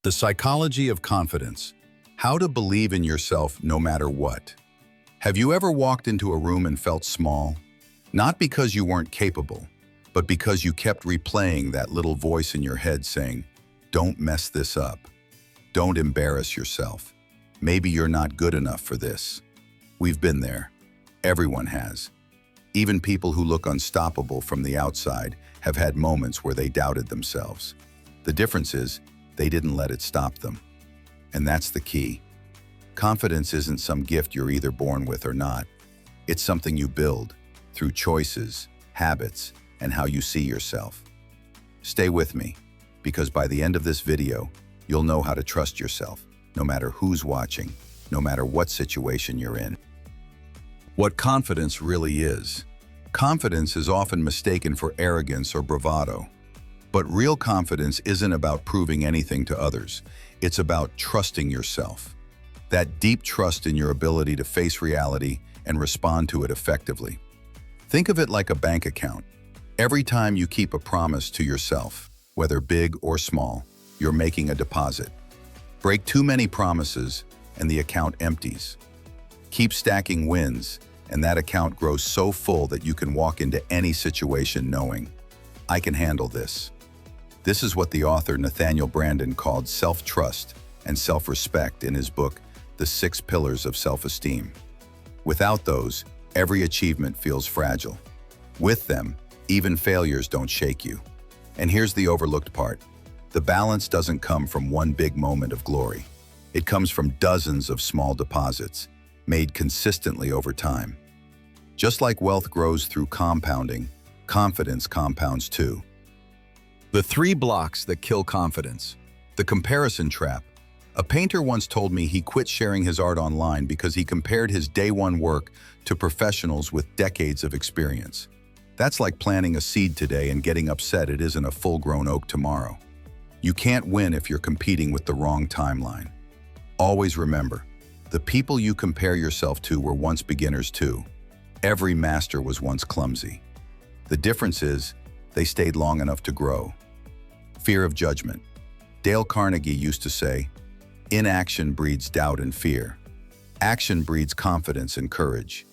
The psychology of confidence. How to believe in yourself no matter what. Have you ever walked into a room and felt small? Not because you weren't capable, but because you kept replaying that little voice in your head saying, "Don't mess this up. Don't embarrass yourself. Maybe you're not good enough for this." We've been there. Everyone has. Even people who look unstoppable from the outside have had moments where they doubted themselves. The difference is, they didn't let it stop them. And that's the key. Confidence isn't some gift you're either born with or not. It's something you build through choices, habits, and how you see yourself. Stay with me, because by the end of this video, you'll know how to trust yourself, no matter who's watching, no matter what situation you're in. What confidence really is. Confidence is often mistaken for arrogance or bravado. But real confidence isn't about proving anything to others. It's about trusting yourself. That deep trust in your ability to face reality and respond to it effectively. Think of it like a bank account. Every time you keep a promise to yourself, whether big or small, you're making a deposit. Break too many promises and the account empties. Keep stacking wins, and that account grows so full that you can walk into any situation knowing, "I can handle this." This is what the author Nathaniel Branden called self-trust and self-respect in his book, The 6 Pillars of Self-Esteem. Without those, every achievement feels fragile. With them, even failures don't shake you. And here's the overlooked part. The balance doesn't come from one big moment of glory. It comes from dozens of small deposits, made consistently over time. Just like wealth grows through compounding, confidence compounds too. The 3 blocks that kill confidence. The comparison trap. A painter once told me he quit sharing his art online because he compared his day-one work to professionals with decades of experience. That's like planting a seed today and getting upset it isn't a full-grown oak tomorrow. You can't win if you're competing with the wrong timeline. Always remember, the people you compare yourself to were once beginners too. Every master was once clumsy. The difference is, they stayed long enough to grow. Fear of judgment. Dale Carnegie used to say, "Inaction breeds doubt and fear. Action breeds confidence and courage."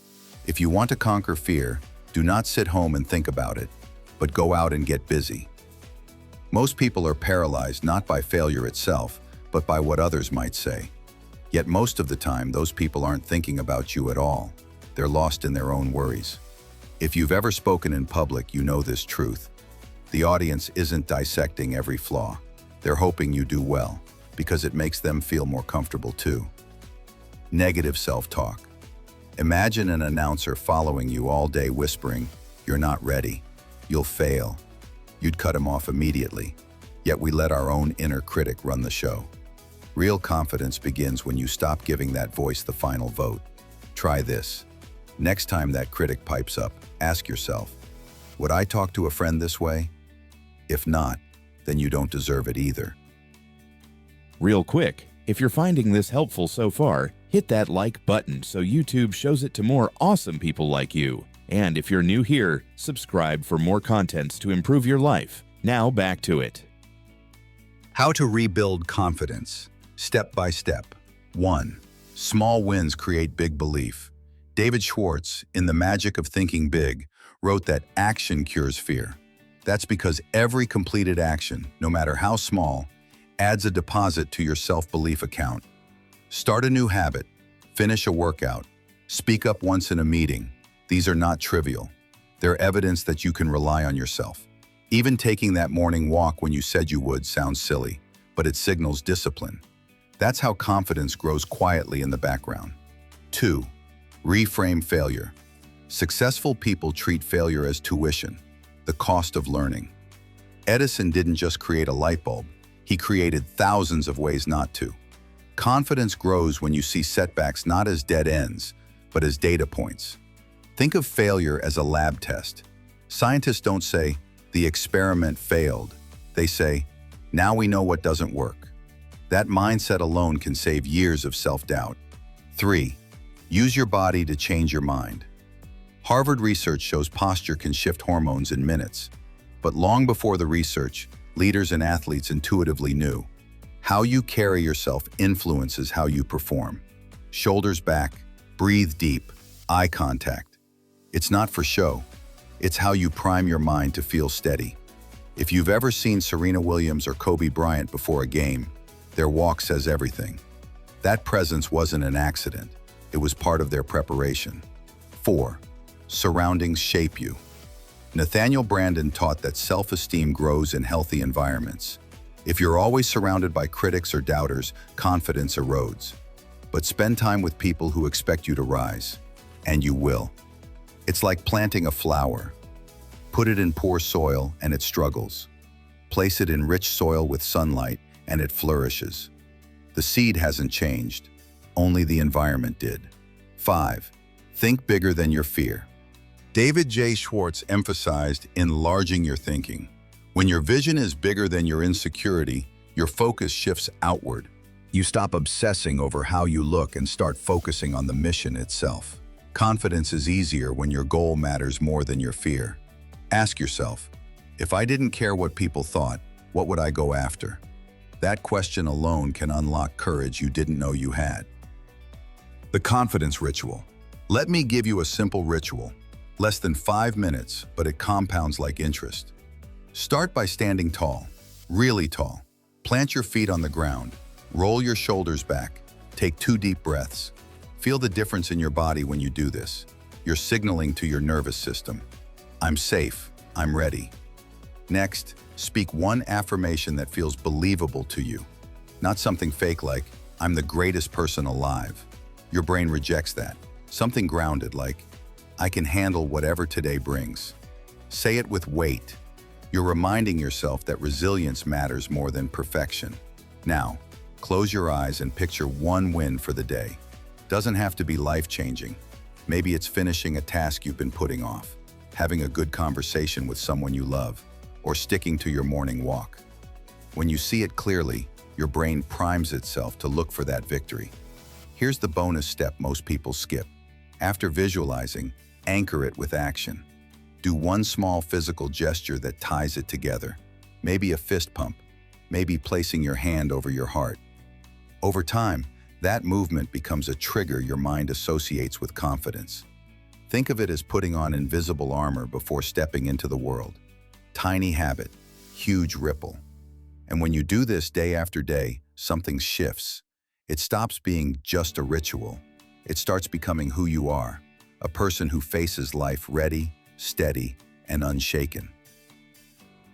If you want to conquer fear, do not sit home and think about it, but go out and get busy. Most people are paralyzed not by failure itself, but by what others might say. Yet most of the time, those people aren't thinking about you at all. They're lost in their own worries. If you've ever spoken in public, you know this truth. The audience isn't dissecting every flaw. They're hoping you do well, because it makes them feel more comfortable too. Negative self-talk. Imagine an announcer following you all day whispering, "You're not ready. You'll fail." You'd cut him off immediately. Yet we let our own inner critic run the show. Real confidence begins when you stop giving that voice the final vote. Try this. Next time that critic pipes up, ask yourself, "Would I talk to a friend this way?" If not, then you don't deserve it either. Real quick, if you're finding this helpful so far, hit that like button so YouTube shows it to more awesome people like you. And if you're new here, subscribe for more contents to improve your life. Now back to it. How to rebuild confidence. Step by step. 1. Small wins create big belief. David Schwartz, in The Magic of Thinking Big, wrote that action cures fear. That's because every completed action, no matter how small, adds a deposit to your self-belief account. Start a new habit, finish a workout, speak up once in a meeting. These are not trivial. They're evidence that you can rely on yourself. Even taking that morning walk when you said you would sounds silly, but it signals discipline. That's how confidence grows quietly in the background. 2. Reframe failure. Successful people treat failure as tuition, the cost of learning. Edison didn't just create a light bulb, he created thousands of ways not to. Confidence grows when you see setbacks not as dead ends, but as data points. Think of failure as a lab test. Scientists don't say, "The experiment failed." They say, "Now we know what doesn't work." That mindset alone can save years of self-doubt. 3. Use your body to change your mind. Harvard research shows posture can shift hormones in minutes. But long before the research, leaders and athletes intuitively knew. How you carry yourself influences how you perform. Shoulders back, breathe deep, eye contact. It's not for show. It's how you prime your mind to feel steady. If you've ever seen Serena Williams or Kobe Bryant before a game, their walk says everything. That presence wasn't an accident. It was part of their preparation. 4. Surroundings shape you. Nathaniel Branden taught that self-esteem grows in healthy environments. If you're always surrounded by critics or doubters, confidence erodes. But spend time with people who expect you to rise, and you will. It's like planting a flower. Put it in poor soil and it struggles. Place it in rich soil with sunlight and it flourishes. The seed hasn't changed, only the environment did. 5. Think bigger than your fear. David J. Schwartz emphasized enlarging your thinking. When your vision is bigger than your insecurity, your focus shifts outward. You stop obsessing over how you look and start focusing on the mission itself. Confidence is easier when your goal matters more than your fear. Ask yourself, if I didn't care what people thought, what would I go after? That question alone can unlock courage you didn't know you had. The confidence ritual. Let me give you a simple ritual. Less than 5 minutes, but it compounds like interest. Start by standing tall, really tall. Plant your feet on the ground. Roll your shoulders back. Take 2 deep breaths. Feel the difference in your body when you do this. You're signaling to your nervous system, I'm safe, I'm ready. Next, speak one affirmation that feels believable to you. Not something fake like, I'm the greatest person alive. Your brain rejects that. Something grounded like, I can handle whatever today brings. Say it with weight. You're reminding yourself that resilience matters more than perfection. Now, close your eyes and picture one win for the day. Doesn't have to be life-changing. Maybe it's finishing a task you've been putting off, having a good conversation with someone you love, or sticking to your morning walk. When you see it clearly, your brain primes itself to look for that victory. Here's the bonus step most people skip. After visualizing, anchor it with action. Do one small physical gesture that ties it together. Maybe a fist pump, maybe placing your hand over your heart. Over time, that movement becomes a trigger your mind associates with confidence. Think of it as putting on invisible armor before stepping into the world. Tiny habit, huge ripple. And when you do this day after day, something shifts. It stops being just a ritual. It starts becoming who you are, a person who faces life ready, steady, and unshaken.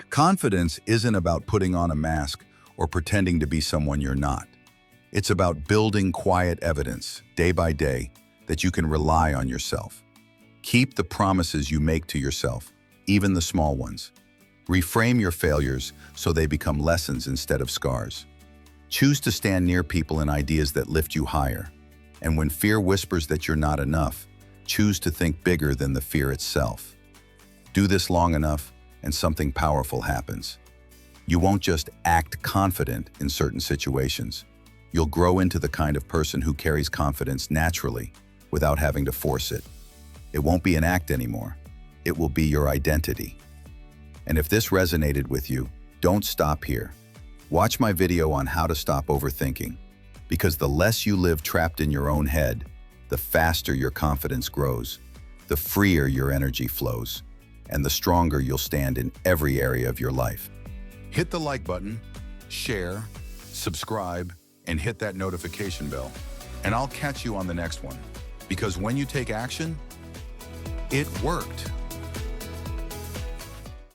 Confidence isn't about putting on a mask or pretending to be someone you're not. It's about building quiet evidence, day by day, that you can rely on yourself. Keep the promises you make to yourself, even the small ones. Reframe your failures so they become lessons instead of scars. Choose to stand near people and ideas that lift you higher. And when fear whispers that you're not enough, choose to think bigger than the fear itself. Do this long enough, and something powerful happens. You won't just act confident in certain situations. You'll grow into the kind of person who carries confidence naturally, without having to force it. It won't be an act anymore. It will be your identity. And if this resonated with you, don't stop here. Watch my video on how to stop overthinking, because the less you live trapped in your own head, the faster your confidence grows, the freer your energy flows, and the stronger you'll stand in every area of your life. Hit the like button, share, subscribe, and hit that notification bell. And I'll catch you on the next one, because when you take action, it worked.